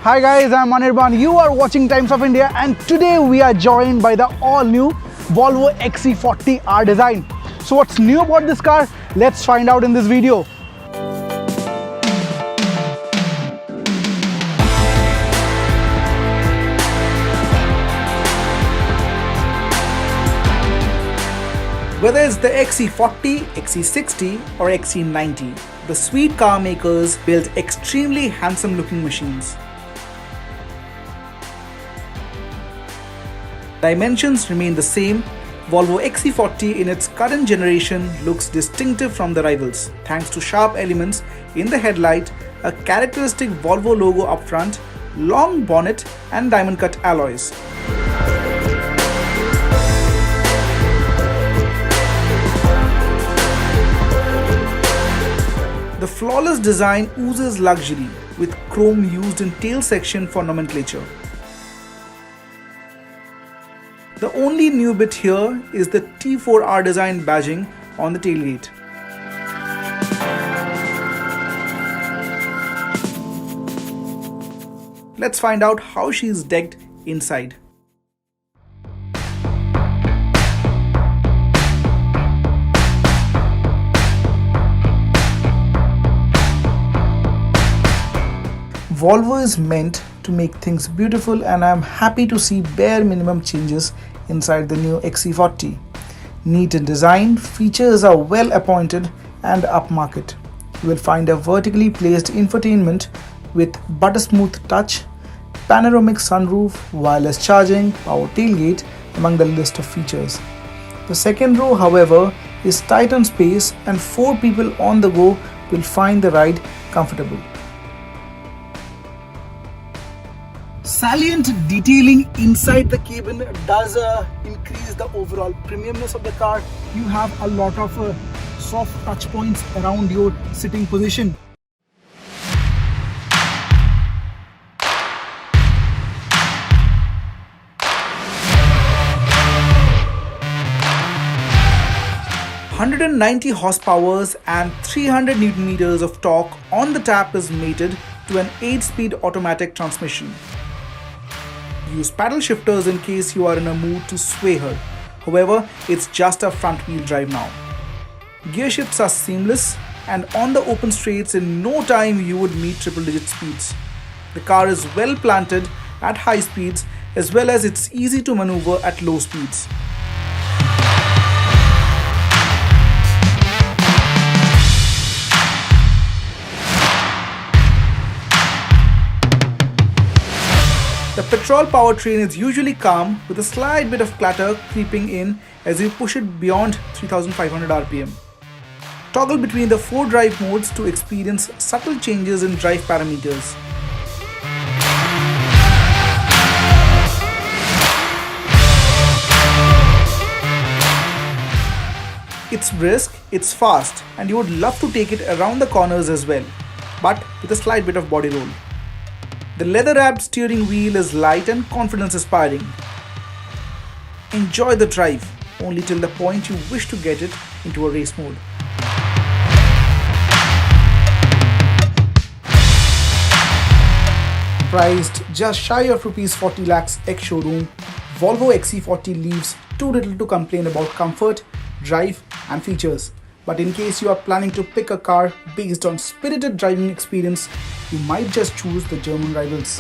Hi guys, I'm Anirban. You are watching Times of India and today we are joined by the all-new Volvo XC40 R design. So what's new about this car? Let's find out in this video. Whether it's the XC40, XC60 or XC90, the sweet car makers build extremely handsome looking machines. Dimensions remain the same. Volvo XC40 in its current generation looks distinctive from the rivals thanks to sharp elements in the headlight, a characteristic Volvo logo up front, long bonnet and diamond cut alloys. The flawless design oozes luxury with chrome used in tail section for nomenclature. The only new bit here is the T4R design badging on the tailgate. Let's find out how she is decked inside. Volvo is meant to make things beautiful and I am happy to see bare minimum changes inside the new XC40. Neat in design, features are well appointed and upmarket. You will find a vertically placed infotainment with butter smooth touch, panoramic sunroof, wireless charging, power tailgate among the list of features. The second row, however, is tight on space and 4 people on the go will find the ride comfortable. Salient detailing inside the cabin does increase the overall premiumness of the car. You have a lot of soft touch points around your sitting position. (190 horsepower and 300 Newton meters of torque on the tap is mated to an 8-speed automatic transmission. Use paddle shifters in case you are in a mood to sway her. However, it's just a front wheel drive now. Gear shifts are seamless and on the open straights in no time you would meet triple-digit speeds. The car is well planted at high speeds as well as it's easy to maneuver at low speeds. The petrol powertrain is usually calm with a slight bit of clatter creeping in as you push it beyond 3500 rpm. Toggle between the 4 drive modes to experience subtle changes in drive parameters. It's brisk, it's fast, and you would love to take it around the corners as well, but with a slight bit of body roll. The leather-wrapped steering wheel is light and confidence-inspiring. Enjoy the drive, only till the point you wish to get it into a race mode. Priced just shy of Rs 40 lakhs ex-showroom, Volvo XC40 leaves too little to complain about comfort, drive and features. But in case you are planning to pick a car based on spirited driving experience, you might just choose the German rivals.